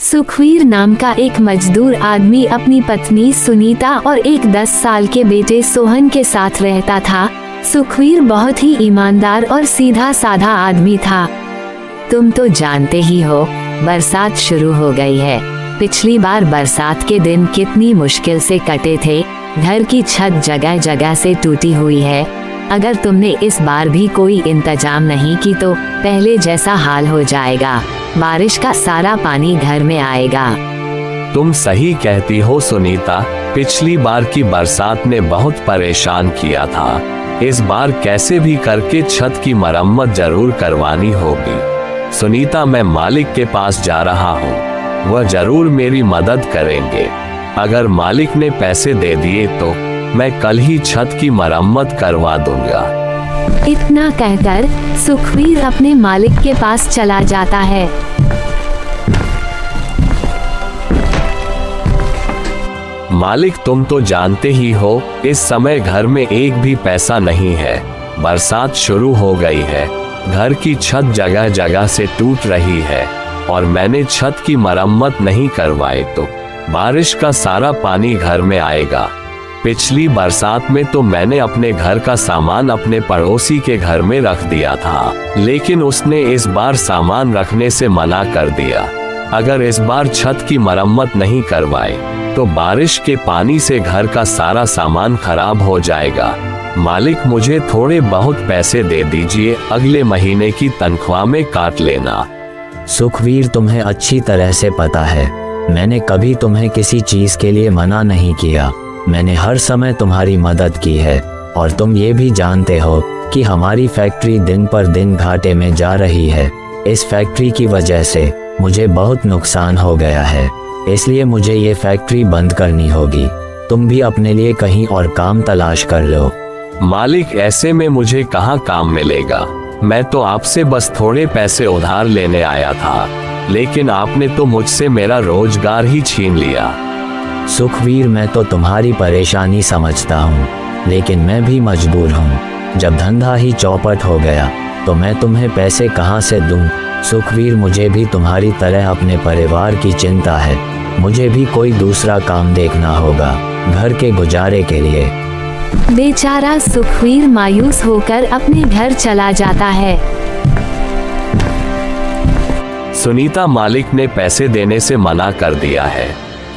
सुखवीर नाम का एक मजदूर आदमी अपनी पत्नी सुनीता और एक 10 साल के बेटे सोहन के साथ रहता था। सुखवीर बहुत ही ईमानदार और सीधा साधा आदमी था। तुम तो जानते ही हो, बरसात शुरू हो गई है। पिछली बार बरसात के दिन कितनी मुश्किल से कटे थे। घर की छत जगह जगह से टूटी हुई है। अगर तुमने इस बार भी कोई इंतजाम नहीं की तो पहले जैसा हाल हो जाएगा। बारिश का सारा पानी घर में आएगा। तुम सही कहती हो सुनीता, पिछली बार की बरसात ने बहुत परेशान किया था। इस बार कैसे भी करके छत की मरम्मत जरूर करवानी होगी। सुनीता, मैं मालिक के पास जा रहा हूँ, वह जरूर मेरी मदद करेंगे। अगर मालिक ने पैसे दे दिए तो मैं कल ही छत की मरम्मत करवा दूंगा। इतना कहकर सुखवीर अपने मालिक के पास चला जाता है। मालिक, तुम तो जानते ही हो, इस समय घर में एक भी पैसा नहीं है। बरसात शुरू हो गई है, घर की छत जगह जगह से टूट रही है और मैंने छत की मरम्मत नहीं करवाई तो बारिश का सारा पानी घर में आएगा। पिछली बरसात में तो मैंने अपने घर का सामान अपने पड़ोसी के घर में रख दिया था, लेकिन उसने इस बार सामान रखने से मना कर दिया। अगर इस बार छत की मरम्मत नहीं करवाए तो बारिश के पानी से घर का सारा सामान खराब हो जाएगा। मालिक, मुझे थोड़े बहुत पैसे दे दीजिए, अगले महीने की तनख्वाह में काट लेना। सुखवीर, तुम्हें अच्छी तरह से पता है, मैंने कभी तुम्हें किसी चीज के लिए मना नहीं किया। मैंने हर समय तुम्हारी मदद की है और तुम ये भी जानते हो कि हमारी फैक्ट्री दिन पर दिन घाटे में जा रही है। इस फैक्ट्री की वजह से मुझे बहुत नुकसान हो गया है, इसलिए मुझे ये फैक्ट्री बंद करनी होगी। तुम भी अपने लिए कहीं और काम तलाश कर लो। मालिक, ऐसे में मुझे कहाँ काम मिलेगा? मैं तो आपसे बस थोड़े पैसे उधार लेने आया था, लेकिन आपने तो मुझसे मेरा रोजगार ही छीन लिया। सुखवीर, मैं तो तुम्हारी परेशानी समझता हूँ, लेकिन मैं भी मजबूर हूँ। जब धंधा ही चौपट हो गया तो मैं तुम्हें पैसे कहाँ से दूँ? सुखवीर, मुझे भी तुम्हारी तरह अपने परिवार की चिंता है। मुझे भी कोई दूसरा काम देखना होगा घर के गुजारे के लिए। बेचारा सुखवीर मायूस होकर अपने घर चला जाता है। सुनीता, मालिक ने पैसे देने से मना कर दिया है।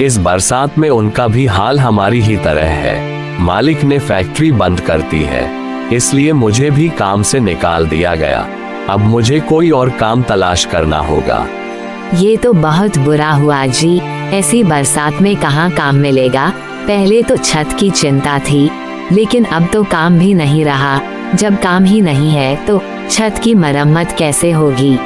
इस बरसात में उनका भी हाल हमारी ही तरह है। मालिक ने फैक्ट्री बंद कर दी है, इसलिए मुझे भी काम से निकाल दिया गया। अब मुझे कोई और काम तलाश करना होगा। ये तो बहुत बुरा हुआ जी, ऐसी बरसात में कहाँ काम मिलेगा। पहले तो छत की चिंता थी, लेकिन अब तो काम भी नहीं रहा। जब काम ही नहीं है तो छत की मरम्मत कैसे होगी?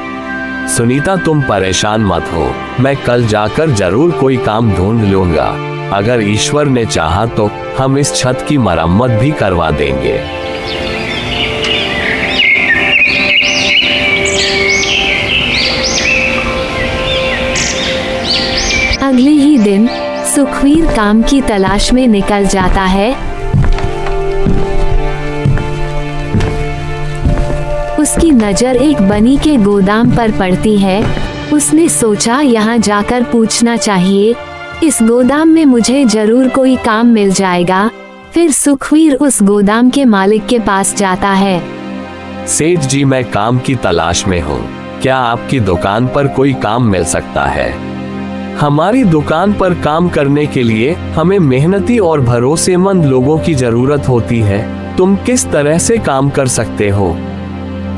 सुनीता, तुम परेशान मत हो, मैं कल जाकर जरूर कोई काम ढूंढ लूंगा। अगर ईश्वर ने चाहा तो हम इस छत की मरम्मत भी करवा देंगे। अगले ही दिन सुखवीर काम की तलाश में निकल जाता है। उसकी नजर एक बनी के गोदाम पर पड़ती है। उसने सोचा यहाँ जाकर पूछना चाहिए, इस गोदाम में मुझे जरूर कोई काम मिल जाएगा। फिर सुखवीर उस गोदाम के मालिक के पास जाता है। सेठ जी, मैं काम की तलाश में हूँ, क्या आपकी दुकान पर कोई काम मिल सकता है? हमारी दुकान पर काम करने के लिए हमें मेहनती और भरोसेमंद लोगों की जरूरत होती है। तुम किस तरह से काम कर सकते हो?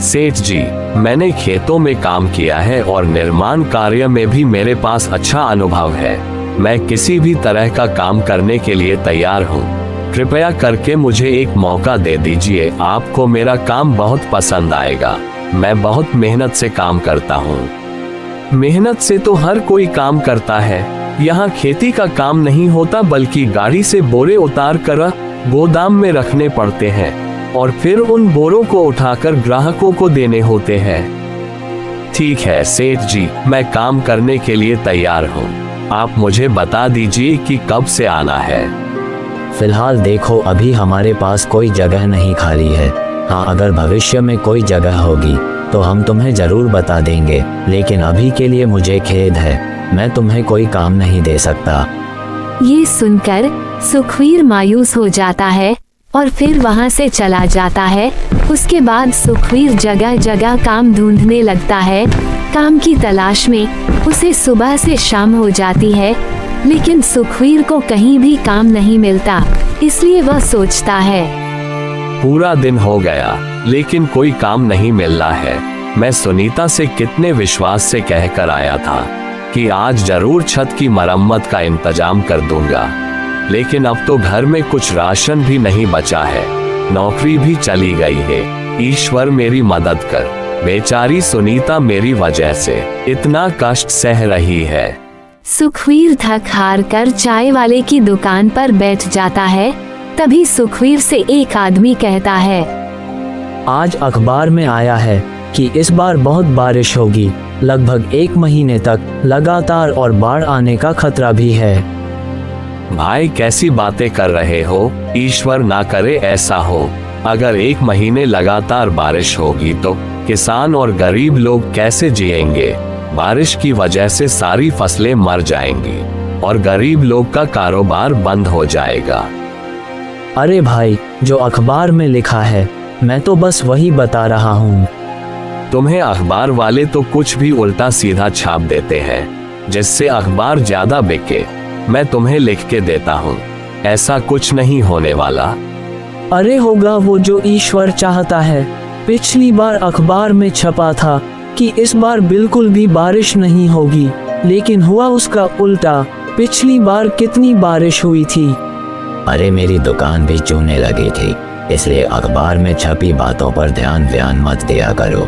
सेठ जी, मैंने खेतों में काम किया है और निर्माण कार्य में भी मेरे पास अच्छा अनुभव है। मैं किसी भी तरह का काम करने के लिए तैयार हूँ। कृपया करके मुझे एक मौका दे दीजिए, आपको मेरा काम बहुत पसंद आएगा। मैं बहुत मेहनत से काम करता हूँ। मेहनत से तो हर कोई काम करता है। यहाँ खेती का काम नहीं होता, बल्कि गाड़ी से बोरे उतार कर गोदाम में रखने पड़ते हैं और फिर उन बोरों को उठाकर ग्राहकों को देने होते हैं। ठीक है सेठ जी, मैं काम करने के लिए तैयार हूँ। आप मुझे बता दीजिए कि कब से आना है। फिलहाल देखो, अभी हमारे पास कोई जगह नहीं खाली है। हाँ, अगर भविष्य में कोई जगह होगी तो हम तुम्हें जरूर बता देंगे, लेकिन अभी के लिए मुझे खेद है, मैं तुम्हें कोई काम नहीं दे सकता। ये सुनकर सुखवीर मायूस हो जाता है और फिर वहाँ से चला जाता है। उसके बाद सुखवीर जगह जगह काम ढूंढने लगता है। काम की तलाश में उसे सुबह से शाम हो जाती है, लेकिन सुखवीर को कहीं भी काम नहीं मिलता। इसलिए वह सोचता है, पूरा दिन हो गया लेकिन कोई काम नहीं मिल रहा है। मैं सुनीता से कितने विश्वास से कहकर आया था कि आज जरूर छत की मरम्मत का इंतजाम कर दूंगा, लेकिन अब तो घर में कुछ राशन भी नहीं बचा है, नौकरी भी चली गई है। ईश्वर मेरी मदद कर। बेचारी सुनीता मेरी वजह से इतना कष्ट सह रही है। सुखवीर थक हार कर चाय वाले की दुकान पर बैठ जाता है। तभी सुखवीर से एक आदमी कहता है, आज अखबार में आया है कि इस बार बहुत बारिश होगी, लगभग 1 महीने तक लगातार, और बाढ़ आने का खतरा भी है। भाई कैसी बातें कर रहे हो? ईश्वर ना करे ऐसा हो। अगर 1 महीने लगातार बारिश होगी तो किसान और गरीब लोग कैसे जिएंगे? बारिश की वजह से सारी फसलें मर जाएंगी और गरीब लोग का कारोबार बंद हो जाएगा। अरे भाई, जो अखबार में लिखा है मैं तो बस वही बता रहा हूँ। तुम्हें अखबार वाले तो कुछ भी उल्टा सीधा छाप देते हैं जिससे अखबार ज्यादा बिके। मैं तुम्हें लिख के देता हूँ, ऐसा कुछ नहीं होने वाला। अरे होगा वो जो ईश्वर चाहता है। पिछली बार अखबार में छपा था कि इस बार बिल्कुल भी बारिश नहीं होगी, लेकिन हुआ उसका उल्टा। पिछली बार कितनी बारिश हुई थी। अरे मेरी दुकान भी चूने लगी थी, इसलिए अखबार में छपी बातों पर ध्यान मत दिया करो।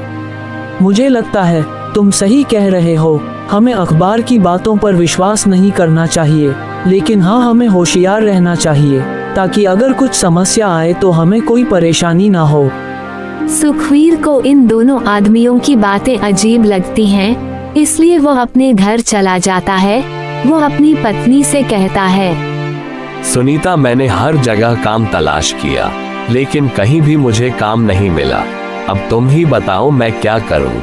मुझे लगता है तुम सही कह रहे हो। हमें अखबार की बातों पर विश्वास नहीं करना चाहिए, लेकिन हाँ, हमें होशियार रहना चाहिए ताकि अगर कुछ समस्या आए तो हमें कोई परेशानी ना हो। सुखवीर को इन दोनों आदमियों की बातें अजीब लगती हैं, इसलिए वह अपने घर चला जाता है। वो अपनी पत्नी से कहता है, सुनीता, मैंने हर जगह काम तलाश किया लेकिन कहीं भी मुझे काम नहीं मिला। अब तुम ही बताओ मैं क्या करूं?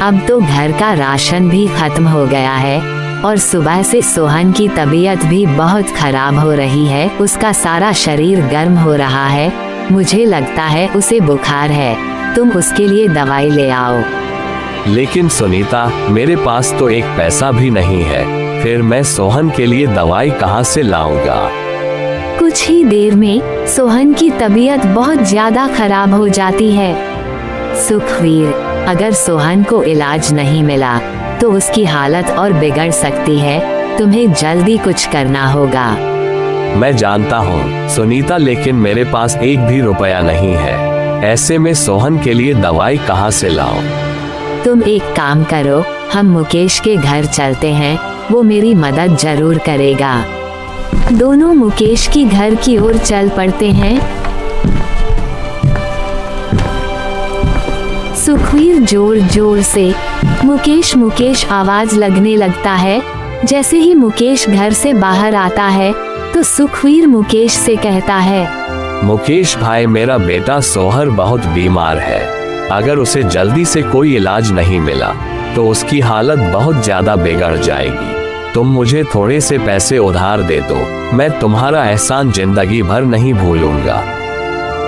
अब तो घर का राशन भी खत्म हो गया है और सुबह से सोहन की तबीयत भी बहुत खराब हो रही है। उसका सारा शरीर गर्म हो रहा है। मुझे लगता है उसे बुखार है। तुम उसके लिए दवाई ले आओ। लेकिन सुनीता, मेरे पास तो एक पैसा भी नहीं है, फिर मैं सोहन के लिए दवाई कहाँ से लाऊंगा? कुछ ही देर में सोहन की तबीयत बहुत ज्यादा खराब हो जाती है। सुखवीर, अगर सोहन को इलाज नहीं मिला तो उसकी हालत और बिगड़ सकती है। तुम्हें जल्दी कुछ करना होगा। मैं जानता हूँ सुनीता, लेकिन मेरे पास एक भी रुपया नहीं है। ऐसे में सोहन के लिए दवाई कहाँ से लाऊं? तुम एक काम करो, हम मुकेश के घर चलते हैं, वो मेरी मदद जरूर करेगा। दोनों मुकेश की घर की ओर चल पड़ते हैं। सुखवीर जोर जोर से मुकेश आवाज लगने लगता है। जैसे ही मुकेश घर से बाहर आता है तो सुखवीर मुकेश से कहता है, मुकेश भाई, मेरा बेटा सोहर बहुत बीमार है। अगर उसे जल्दी से कोई इलाज नहीं मिला तो उसकी हालत बहुत ज्यादा बिगड़ जाएगी। तुम मुझे थोड़े से पैसे उधार दे दो, मैं तुम्हारा एहसान जिंदगी भर नहीं भूलूंगा।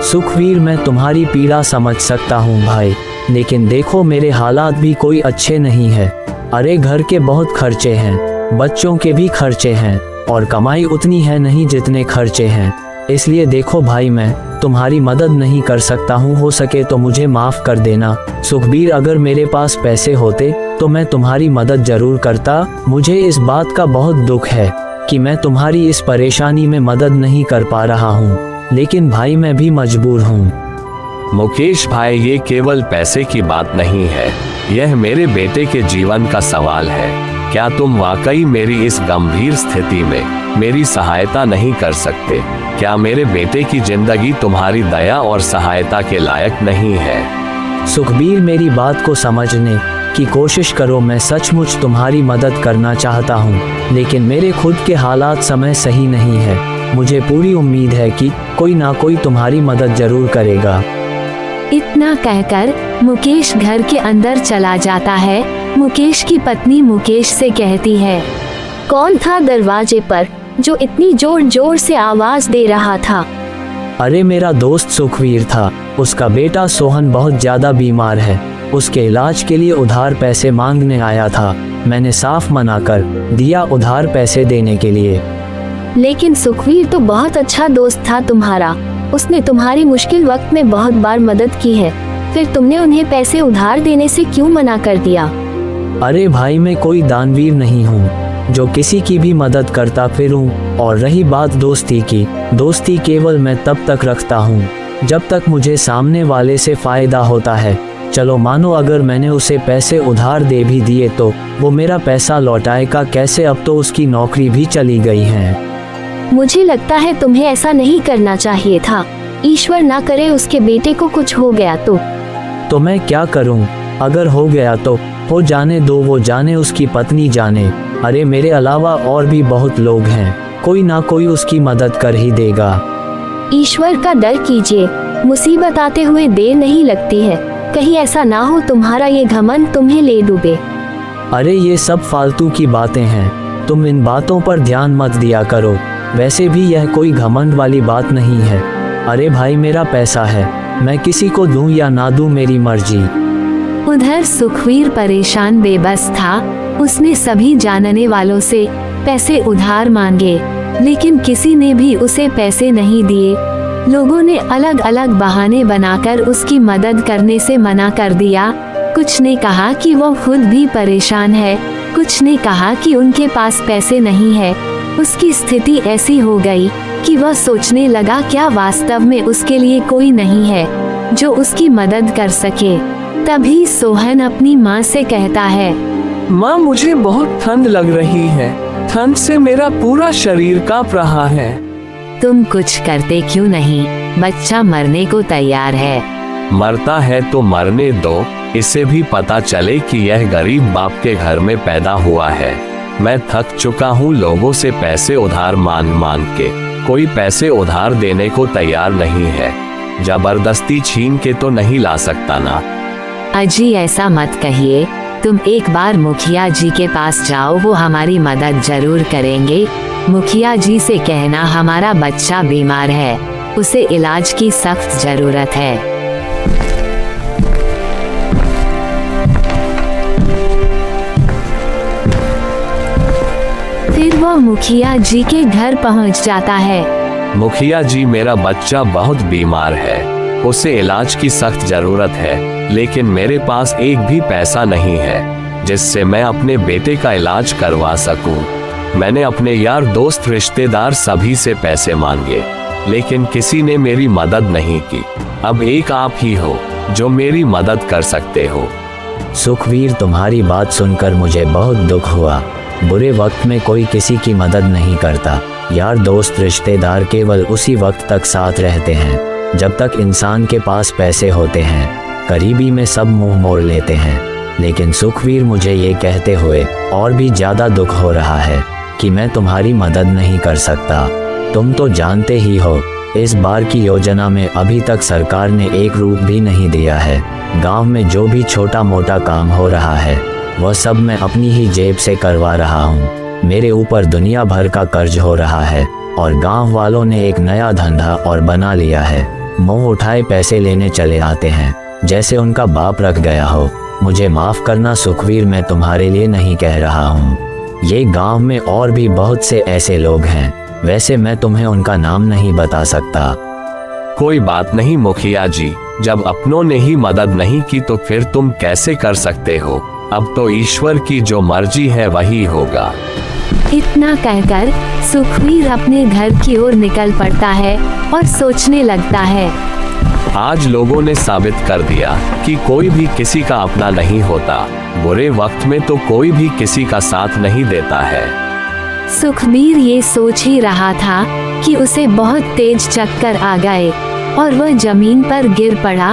सुखवीर, मैं तुम्हारी पीड़ा समझ सकता हूँ भाई, लेकिन देखो मेरे हालात भी कोई अच्छे नहीं है। अरे घर के बहुत खर्चे हैं, बच्चों के भी खर्चे हैं और कमाई उतनी है नहीं जितने खर्चे हैं। इसलिए देखो भाई, मैं तुम्हारी मदद नहीं कर सकता हूँ। हो सके तो मुझे माफ कर देना। सुखबीर, अगर मेरे पास पैसे होते तो मैं तुम्हारी मदद जरूर करता। मुझे इस बात का बहुत दुख है कि मैं तुम्हारी इस परेशानी में मदद नहीं कर पा रहा हूँ, लेकिन भाई मैं भी मजबूर हूँ। मुकेश भाई, ये केवल पैसे की बात नहीं है, यह मेरे बेटे के जीवन का सवाल है। क्या तुम वाकई मेरी इस गंभीर स्थिति में मेरी सहायता नहीं कर सकते? क्या मेरे बेटे की जिंदगी तुम्हारी दया और सहायता के लायक नहीं है? सुखबीर, मेरी बात को समझने की कोशिश करो। मैं सचमुच तुम्हारी मदद करना चाहता हूँ, लेकिन मेरे खुद के हालात समय सही नहीं है। मुझे पूरी उम्मीद है कि कोई ना कोई तुम्हारी मदद जरूर करेगा। इतना कहकर मुकेश घर के अंदर चला जाता है मुकेश की पत्नी मुकेश से कहती है, कौन था दरवाजे पर जो इतनी जोर जोर से आवाज दे रहा था? अरे मेरा दोस्त सुखवीर था। उसका बेटा सोहन बहुत ज्यादा बीमार है। उसके इलाज के लिए उधार पैसे मांगने आया था। मैंने साफ मना कर दिया उधार पैसे देने के लिए। लेकिन सुखवीर तो बहुत अच्छा दोस्त था तुम्हारा। उसने तुम्हारी मुश्किल वक्त में बहुत बार मदद की है। फिर तुमने उन्हें पैसे उधार देने से क्यों मना कर दिया? अरे भाई, मैं कोई दानवीर नहीं हूँ जो किसी की भी मदद करता फिरूं। और रही बात दोस्ती की, दोस्ती केवल मैं तब तक रखता हूँ जब तक मुझे सामने वाले से फायदा होता है। चलो मानो अगर मैंने उसे पैसे उधार दे भी दिए तो वो मेरा पैसा लौटाएगा कैसे? अब तो उसकी नौकरी भी चली गई है। मुझे लगता है तुम्हें ऐसा नहीं करना चाहिए था। ईश्वर ना करे उसके बेटे को कुछ हो गया तो मैं क्या करूं? अगर हो गया तो हो जाने दो, वो जाने, उसकी पत्नी जाने। अरे मेरे अलावा और भी बहुत लोग हैं, कोई ना कोई उसकी मदद कर ही देगा। ईश्वर का डर कीजिए, मुसीबत आते हुए देर नहीं लगती है। कहीं ऐसा ना हो तुम्हारा ये घमंड तुम्हें ले डूबे। अरे ये सब फालतू की बातें हैं, तुम इन बातों पर ध्यान मत दिया करो। वैसे भी यह कोई घमंड वाली बात नहीं है। अरे भाई, मेरा पैसा है, मैं किसी को दूं या ना दूं मेरी मर्जी। उधर सुखवीर परेशान बेबस था। उसने सभी जानने वालों से पैसे उधार मांगे, लेकिन किसी ने भी उसे पैसे नहीं दिए। लोगों ने अलग अलग बहाने बनाकर उसकी मदद करने से मना कर दिया। कुछ ने कहा कि वो खुद भी परेशान है, कुछ ने कहा कि उनके पास पैसे नहीं है। उसकी स्थिति ऐसी हो गई कि वह सोचने लगा, क्या वास्तव में उसके लिए कोई नहीं है जो उसकी मदद कर सके? तभी सोहन अपनी माँ से कहता है, माँ, मुझे बहुत ठंड लग रही है। ठंड से मेरा पूरा शरीर कांप रहा है। तुम कुछ करते क्यों नहीं? बच्चा मरने को तैयार है। मरता है तो मरने दो, इसे भी पता चले कि यह गरीब बाप के घर में पैदा हुआ है। मैं थक चुका हूँ लोगों से पैसे उधार मांग के। कोई पैसे उधार देने को तैयार नहीं है। जबरदस्ती छीन के तो नहीं ला सकता ना। अजी ऐसा मत कहिए, तुम एक बार मुखिया जी के पास जाओ, वो हमारी मदद जरूर करेंगे। मुखिया जी से कहना हमारा बच्चा बीमार है, उसे इलाज की सख्त जरूरत है। फिर वो मुखिया जी के घर पहुंच जाता है। मुखिया जी, मेरा बच्चा बहुत बीमार है, उसे इलाज की सख्त जरूरत है, लेकिन मेरे पास एक भी पैसा नहीं है जिससे मैं अपने बेटे का इलाज करवा सकूं। मैंने अपने यार दोस्त रिश्तेदार सभी से पैसे मांगे, लेकिन किसी ने मेरी मदद नहीं की। अब एक आप ही हो जो मेरी मदद कर सकते हो। सुखवीर, तुम्हारी बात सुनकर मुझे बहुत दुख हुआ। बुरे वक्त में कोई किसी की मदद नहीं करता। यार दोस्त रिश्तेदार केवल उसी वक्त तक साथ रहते हैं जब तक इंसान के पास पैसे होते हैं। करीबी में सब मुंह मोड़ लेते हैं। लेकिन सुखवीर, मुझे ये कहते हुए और भी ज्यादा दुख हो रहा है कि मैं तुम्हारी मदद नहीं कर सकता। तुम तो जानते ही हो, इस बार की योजना में अभी तक सरकार ने एक रूप भी नहीं दिया है। गांव में जो भी छोटा मोटा काम हो रहा है वह सब मैं अपनी ही जेब से करवा रहा हूँ। मेरे ऊपर दुनिया भर का कर्ज हो रहा है और गांव वालों ने एक नया धंधा और बना लिया है। मुंह उठाए पैसे लेने चले आते हैं जैसे उनका बाप रख गया हो। मुझे माफ करना सुखवीर, मैं तुम्हारे लिए नहीं कह रहा हूँ। ये गांव में और भी बहुत से ऐसे लोग हैं, वैसे मैं तुम्हें उनका नाम नहीं बता सकता। कोई बात नहीं मुखिया जी, जब अपनों ने ही मदद नहीं की तो फिर तुम कैसे कर सकते हो? अब तो ईश्वर की जो मर्जी है वही होगा। इतना कहकर सुखवीर अपने घर की ओर निकल पड़ता है और सोचने लगता है, आज लोगों ने साबित कर दिया कि कोई भी किसी का अपना नहीं होता। बुरे वक्त में तो कोई भी किसी का साथ नहीं देता है। सुखबीर ये सोच ही रहा था कि उसे बहुत तेज चक्कर आ गए और वह जमीन पर गिर पड़ा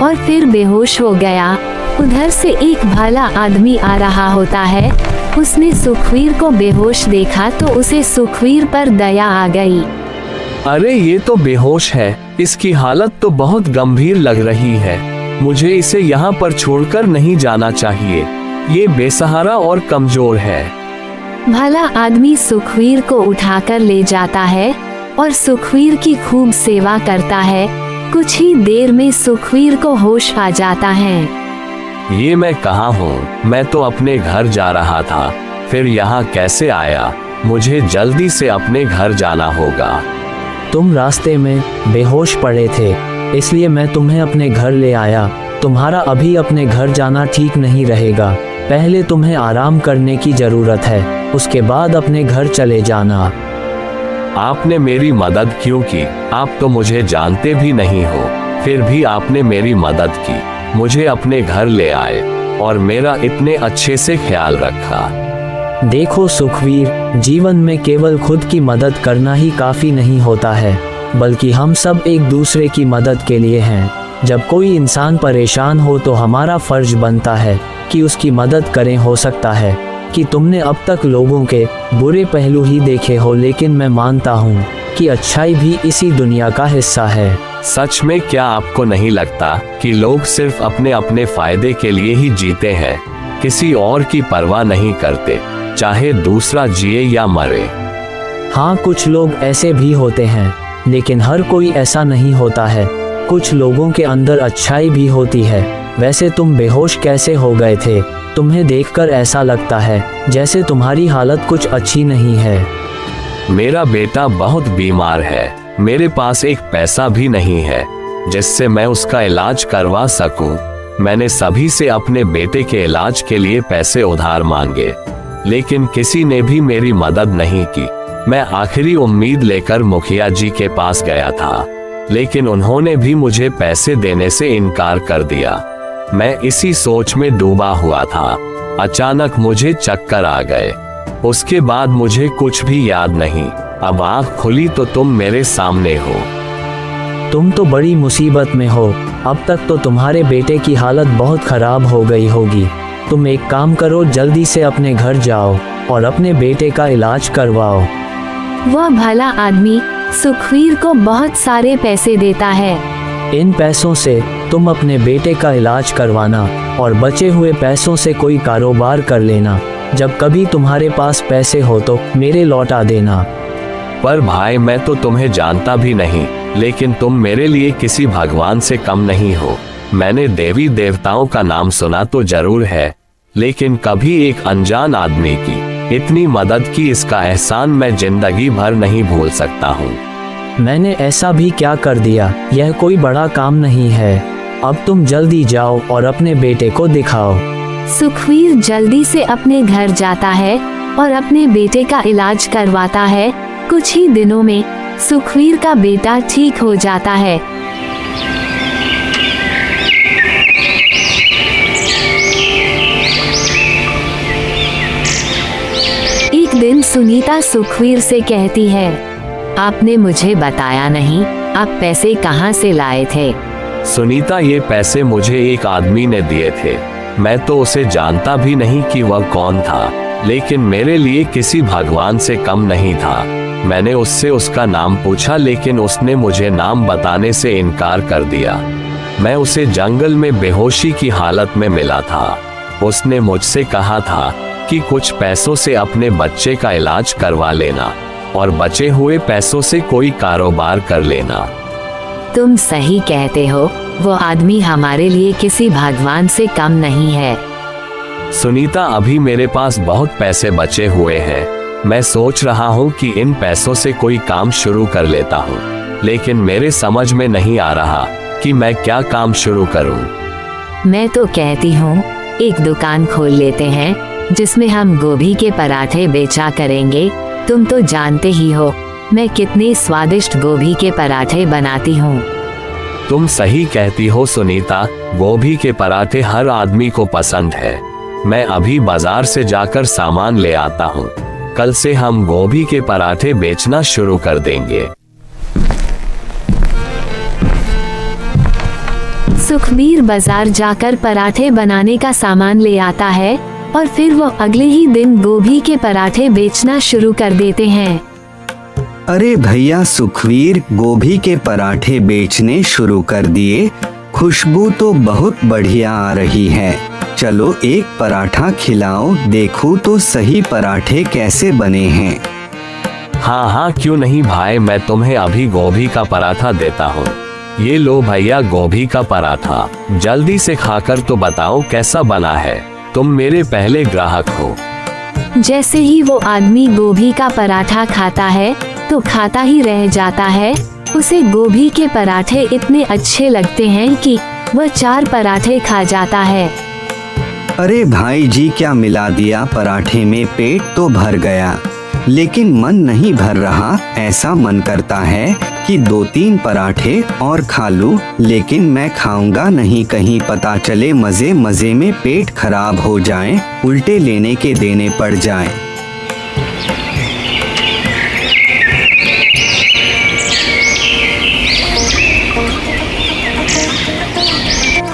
और फिर बेहोश हो गया। उधर से एक भला आदमी आ रहा होता है। उसने सुखवीर को बेहोश देखा तो उसे सुखवीर पर दया आ गई। अरे ये तो बेहोश है, इसकी हालत तो बहुत गंभीर लग रही है। मुझे इसे यहाँ पर छोड़कर नहीं जाना चाहिए। ये बेसहारा और कमजोर है। भला आदमी सुखवीर को उठाकर ले जाता है और सुखवीर की खूब सेवा करता है। कुछ ही देर में सुखवीर को होश आ जाता है। ये मैं कहाँ हूँ? मैं तो अपने घर जा रहा था, फिर यहाँ कैसे आया? मुझे जल्दी से अपने घर जाना होगा। तुम रास्ते में बेहोश पड़े थे, इसलिए मैं तुम्हें अपने घर ले आया। तुम्हारा अभी अपने घर जाना ठीक नहीं रहेगा। पहले तुम्हें आराम करने की जरूरत है, उसके बाद अपने घर चले जाना। आपने मेरी मदद क्यों की? आप तो मुझे जानते भी नहीं हो, फिर भी आपने मेरी मदद की, मुझे अपने घर ले आए और मेरा इतने अच्छे से ख्याल रखा। देखो सुखवीर, जीवन में केवल खुद की मदद करना ही काफ़ी नहीं होता है, बल्कि हम सब एक दूसरे की मदद के लिए हैं। जब कोई इंसान परेशान हो तो हमारा फर्ज बनता है कि उसकी मदद करें। हो सकता है कि तुमने अब तक लोगों के बुरे पहलू ही देखे हो, लेकिन मैं मानता हूँ कि अच्छाई भी इसी दुनिया का हिस्सा है। सच में क्या आपको नहीं लगता कि लोग सिर्फ अपने अपने फायदे के लिए ही जीते हैं, किसी और की परवाह नहीं करते, चाहे दूसरा जिए या मरे? हाँ, कुछ लोग ऐसे भी होते हैं, लेकिन हर कोई ऐसा नहीं होता है। कुछ लोगों के अंदर अच्छाई भी होती है। वैसे तुम बेहोश कैसे हो गए थे? तुम्हें देखकर ऐसा लगता है जैसे तुम्हारी हालत कुछ अच्छी नहीं है। मेरा बेटा बहुत बीमार है, मेरे पास एक पैसा भी नहीं है जिससे मैं उसका इलाज करवा सकूं। मैंने सभी से अपने बेटे के इलाज के लिए पैसे उधार मांगे, लेकिन किसी ने भी मेरी मदद नहीं की। मैं आखिरी उम्मीद लेकर मुखिया जी के पास गया था, लेकिन उन्होंने भी मुझे पैसे देने से इनकार कर दिया। मैं इसी सोच में डूबा हुआ था। अचानक मुझे चक्कर आ गए। उसके बाद मुझे कुछ भी याद नहीं। अब आँख खुली तो तुम मेरे सामने हो। तुम तो बड़ी मुसीबत में हो। अब तक तो तुम्हारे बेटे की हालत बहुत खराब हो गई होगी। तुम एक काम करो, जल्दी से अपने घर जाओ और अपने बेटे का इलाज करवाओ। वह भला आदमी सुखवीर को बहुत सारे पैसे देता है। इन पैसों से तुम अपने बेटे का इलाज करवाना और बचे हुए पैसों से कोई कारोबार कर लेना। जब कभी तुम्हारे पास पैसे हो तो मेरे लौटा देना। पर भाई, मैं तो तुम्हें जानता भी नहीं, लेकिन तुम मेरे लिए किसी भगवान से कम नहीं हो। मैंने देवी देवताओं का नाम सुना तो जरूर है, लेकिन कभी एक अनजान आदमी की इतनी मदद की, इसका एहसान मैं जिंदगी भर नहीं भूल सकता हूँ। मैंने ऐसा भी क्या कर दिया? यह कोई बड़ा काम नहीं है। अब तुम जल्दी जाओ और अपने बेटे को दिखाओ। सुखवीर जल्दी से अपने घर जाता है और अपने बेटे का इलाज करवाता है। कुछ ही दिनों में सुखवीर का बेटा ठीक हो जाता है। एक दिन सुनीता सुखवीर से कहती है, आपने मुझे बताया नहीं, आप पैसे कहाँ से लाए थे? सुनीता, ये पैसे मुझे एक आदमी ने दिए थे। मैं तो उसे जानता भी नहीं कि वह कौन था, लेकिन मेरे लिए किसी भगवान से कम नहीं था। मैंने उससे उसका नाम पूछा, लेकिन उसने मुझे नाम बताने से इनकार कर दिया। मैं उसे जंगल में बेहोशी की हालत में मिला था। उसने मुझसे कहा था कि कुछ पैसों से अपने बच्चे का इलाज करवा लेना और बचे हुए पैसों से कोई कारोबार कर लेना। तुम सही कहते हो, वो आदमी हमारे लिए किसी भगवान से कम नहीं है। सुनीता, अभी मेरे पास बहुत पैसे बचे हुए हैं। मैं सोच रहा हूँ कि इन पैसों से कोई काम शुरू कर लेता हूँ, लेकिन मेरे समझ में नहीं आ रहा कि मैं क्या काम शुरू करूँ। मैं तो कहती हूँ एक दुकान खोल लेते हैं जिसमें हम गोभी के पराठे बेचा करेंगे। तुम तो जानते ही हो मैं कितने स्वादिष्ट गोभी के पराठे बनाती हूँ। तुम सही कहती हो सुनीता, गोभी के पराठे हर आदमी को पसंद है। मैं अभी बाजार से जाकर सामान ले आता हूँ। कल से हम गोभी के पराठे बेचना शुरू कर देंगे। सुखबीर बाजार जाकर पराठे बनाने का सामान ले आता है और फिर वो अगले ही दिन गोभी के पराठे बेचना शुरू कर देते हैं। अरे भैया सुखवीर गोभी के पराठे बेचने शुरू कर दिए। खुशबू तो बहुत बढ़िया आ रही है। चलो एक पराठा खिलाओ, देखूं तो सही पराठे कैसे बने हैं। हाँ हाँ क्यों नहीं भाई, मैं तुम्हें अभी गोभी का पराठा देता हूँ। ये लो भैया गोभी का पराठा, जल्दी से खाकर तो बताओ कैसा बना है, तुम मेरे पहले ग्राहक हो। जैसे ही वो आदमी गोभी का पराठा खाता है तो खाता ही रह जाता है। उसे गोभी के पराठे इतने अच्छे लगते हैं कि वह 4 पराठे खा जाता है। अरे भाई जी क्या मिला दिया पराठे में, पेट तो भर गया लेकिन मन नहीं भर रहा। ऐसा मन करता है कि 2-3 पराठे और खा लूं, लेकिन मैं खाऊंगा नहीं, कहीं पता चले मजे मजे में पेट खराब हो जाए, उल्टे लेने के देने पड़ जाए।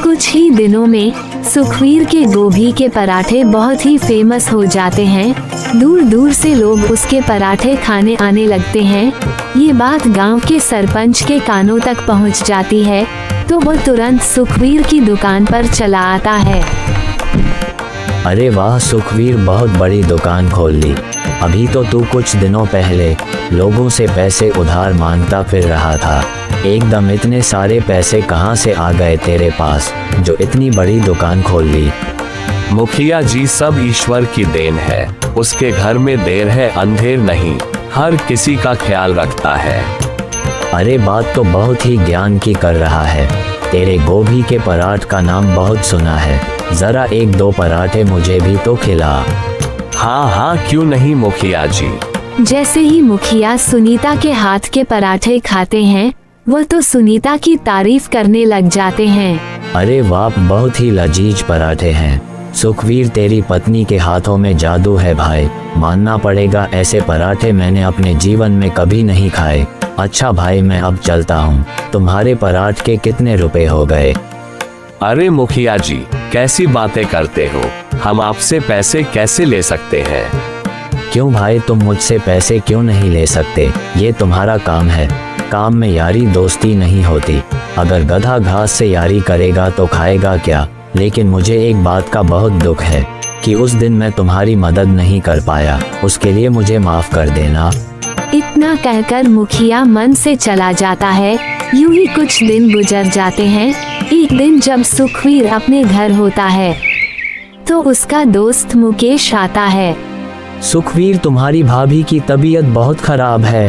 कुछ ही दिनों में सुखवीर के गोभी के पराठे बहुत ही फेमस हो जाते हैं। दूर दूर से लोग उसके पराठे खाने आने लगते हैं। ये बात गांव के सरपंच के कानों तक पहुंच जाती है तो वो तुरंत सुखवीर की दुकान पर चला आता है। अरे वाह सुखवीर, बहुत बड़ी दुकान खोल ली। अभी तो तू कुछ दिनों पहले लोगों से पैसे उधार मांगता फिर रहा था, एकदम इतने सारे पैसे कहाँ से आ गए तेरे पास जो इतनी बड़ी दुकान खोल ली। मुखिया जी सब ईश्वर की देन है, उसके घर में देर है अंधेर नहीं, हर किसी का ख्याल रखता है। अरे बात तो बहुत ही ज्ञान की कर रहा है। तेरे गोभी के पराठ का नाम बहुत सुना है, जरा 1-2 पराठे मुझे भी तो खिला। हाँ हाँ क्यों नहीं मुखिया जी। जैसे ही मुखिया सुनीता के हाथ के पराठे खाते हैं वो तो सुनीता की तारीफ करने लग जाते हैं। अरे वाह, बहुत ही लजीज पराठे हैं। सुखवीर तेरी पत्नी के हाथों में जादू है भाई, मानना पड़ेगा, ऐसे पराठे मैंने अपने जीवन में कभी नहीं खाए। अच्छा भाई मैं अब चलता हूँ, तुम्हारे पराठ के कितने रुपए हो गए? अरे मुखिया जी कैसी बातें करते हो, हम आपसे पैसे कैसे ले सकते हैं। क्यों भाई, तुम मुझसे पैसे क्यों नहीं ले सकते? ये तुम्हारा काम है, काम में यारी दोस्ती नहीं होती। अगर गधा घास से यारी करेगा तो खाएगा क्या? लेकिन मुझे एक बात का बहुत दुख है कि उस दिन मैं तुम्हारी मदद नहीं कर पाया, उसके लिए मुझे माफ कर देना। इतना कहकर मुखिया मन से चला जाता है। यूं ही कुछ दिन गुजर जाते हैं। एक दिन जब सुखवीर अपने घर होता है तो उसका दोस्त मुकेश आता है। सुखवीर तुम्हारी भाभी की तबीयत बहुत खराब है,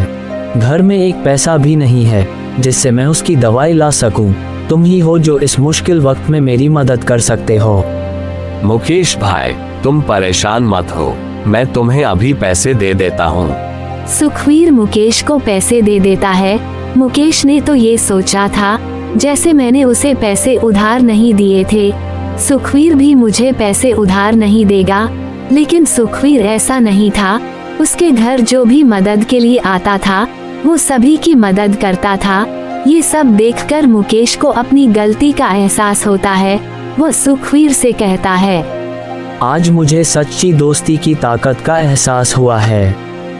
घर में एक पैसा भी नहीं है जिससे मैं उसकी दवाई ला सकूं। तुम ही हो जो इस मुश्किल वक्त में मेरी मदद कर सकते हो। मुकेश भाई तुम परेशान मत हो, मैं तुम्हें अभी पैसे दे देता हूँ। सुखवीर मुकेश को पैसे दे देता है। मुकेश ने तो ये सोचा था जैसे मैंने उसे पैसे उधार नहीं दिए थे, सुखवीर भी मुझे पैसे उधार नहीं देगा। लेकिन सुखवीर ऐसा नहीं था। उसके घर जो भी मदद के लिए आता था वो सभी की मदद करता था। ये सब देखकर मुकेश को अपनी गलती का एहसास होता है। वो सुखवीर से कहता है, आज मुझे सच्ची दोस्ती की ताकत का एहसास हुआ है।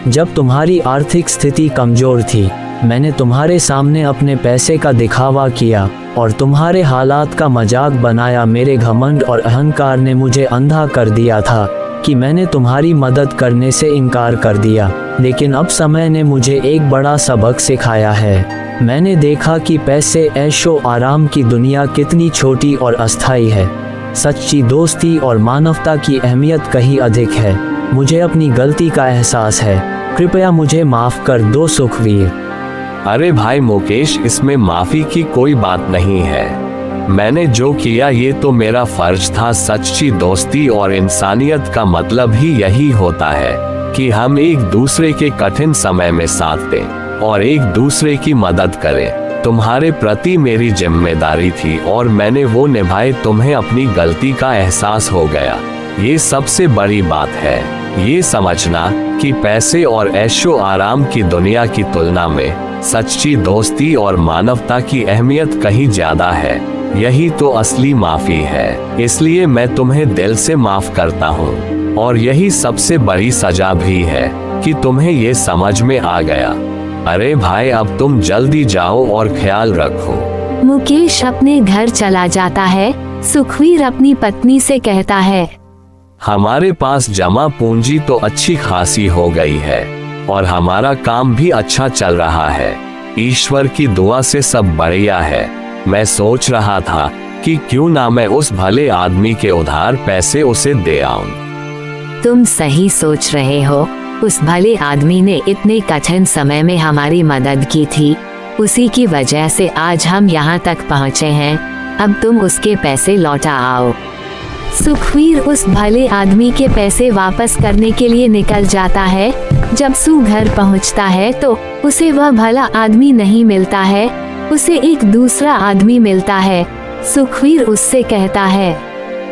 जब तुम्हारी आर्थिक स्थिति कमजोर थी मैंने तुम्हारे सामने अपने पैसे का दिखावा किया और तुम्हारे हालात का मजाक बनाया। मेरे घमंड और अहंकार ने मुझे अंधा कर दिया था कि मैंने तुम्हारी मदद करने से इनकार कर दिया। लेकिन अब समय ने मुझे एक बड़ा सबक सिखाया है। मैंने देखा कि पैसे, ऐशो आराम की दुनिया कितनी छोटी और अस्थायी है। सच्ची दोस्ती और मानवता की अहमियत कहीं अधिक है। मुझे अपनी गलती का एहसास है, कृपया मुझे माफ कर दो सुखवीर। अरे भाई मुकेश, इसमें माफी की कोई बात नहीं है। मैंने जो किया ये तो मेरा फर्ज था। सच्ची दोस्ती और इंसानियत का मतलब ही यही होता है कि हम एक दूसरे के कठिन समय में साथ दें और एक दूसरे की मदद करें। तुम्हारे प्रति मेरी जिम्मेदारी थी और मैंने वो निभाई। तुम्हें अपनी गलती का एहसास हो गया, ये सबसे बड़ी बात है। ये समझना कि पैसे और ऐशो आराम की दुनिया की तुलना में सच्ची दोस्ती और मानवता की अहमियत कहीं ज्यादा है। यही तो असली माफी है। इसलिए मैं तुम्हें दिल से माफ करता हूँ और यही सबसे बड़ी सजा भी है कि तुम्हें ये समझ में आ गया। अरे भाई अब तुम जल्दी जाओ और ख्याल रखो। मुकेश अपने घर चला जाता है। सुखवीर अपनी पत्नी से कहता है, हमारे पास जमा पूंजी तो अच्छी खासी हो गई है और हमारा काम भी अच्छा चल रहा है। ईश्वर की दुआ से सब बढ़िया है। मैं सोच रहा था कि क्यों ना मैं उस भले आदमी के उधार पैसे उसे दे आऊं। तुम सही सोच रहे हो। उस भले आदमी ने इतने कठिन समय में हमारी मदद की थी। उसी की वजह से आज हम यहाँ तक पहुँचे हैं। अब तुम उसके पैसे लौटा आओ। सुखवीर उस भले आदमी के पैसे वापस करने के लिए निकल जाता है। जब सू घर पहुँचता है तो उसे वह भला आदमी नहीं मिलता है, उसे एक दूसरा आदमी मिलता है। सुखवीर उससे कहता है,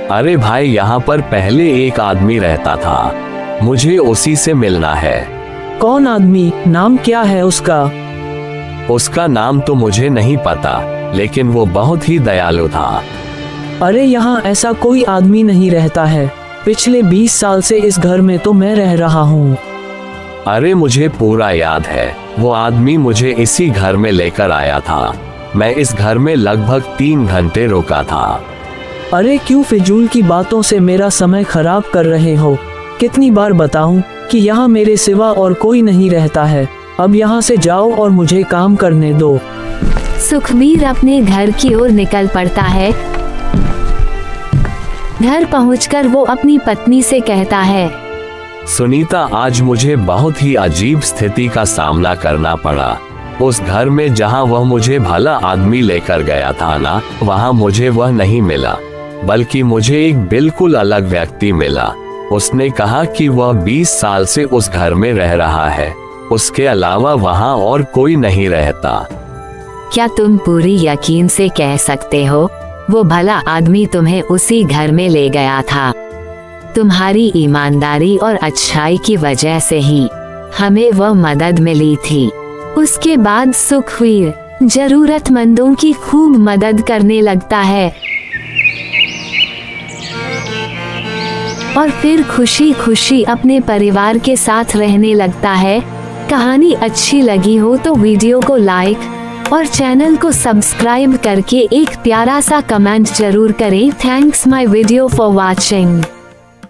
अरे भाई, यहाँ पर पहले एक आदमी रहता था, मुझे उसी से मिलना है। कौन आदमी? नाम क्या है उसका? उसका नाम तो मुझे नहीं पता, लेकिन वो बहुत ही दयालु था। अरे यहाँ ऐसा कोई आदमी नहीं रहता है। पिछले 20 साल से इस घर में तो मैं रह रहा हूँ। अरे मुझे पूरा याद है, वो आदमी मुझे इसी घर में लेकर आया था। मैं इस घर में लगभग 3 घंटे रुका था। अरे क्यों फिजूल की बातों से मेरा समय खराब कर रहे हो? कितनी बार बताऊं कि यहाँ मेरे सिवा और कोई नहीं रहता है। अब यहाँ से जाओ और मुझे काम करने दो। सुखवीर अपने घर की ओर निकल पड़ता है। घर पहुंचकर वो अपनी पत्नी से कहता है, सुनीता, आज मुझे बहुत ही अजीब स्थिति का सामना करना पड़ा। उस घर में जहाँ वह मुझे भला आदमी लेकर गया था ना, वहाँ मुझे वह नहीं मिला, बल्कि मुझे एक बिल्कुल अलग व्यक्ति मिला। उसने कहा कि वह 20 साल से उस घर में रह रहा है, उसके अलावा वहाँ और कोई नहीं रहता। क्या तुम पूरी यकीन से कह सकते हो वो भला आदमी तुम्हें उसी घर में ले गया था? तुम्हारी ईमानदारी और अच्छाई की वजह से ही हमें वह मदद मिली थी। उसके बाद सुखवीर जरूरतमंदों की खूब मदद करने लगता है और फिर खुशी खुशी अपने परिवार के साथ रहने लगता है। कहानी अच्छी लगी हो तो वीडियो को लाइक और चैनल को सब्सक्राइब करके एक प्यारा सा कमेंट जरूर करें। Thanks my video for watching.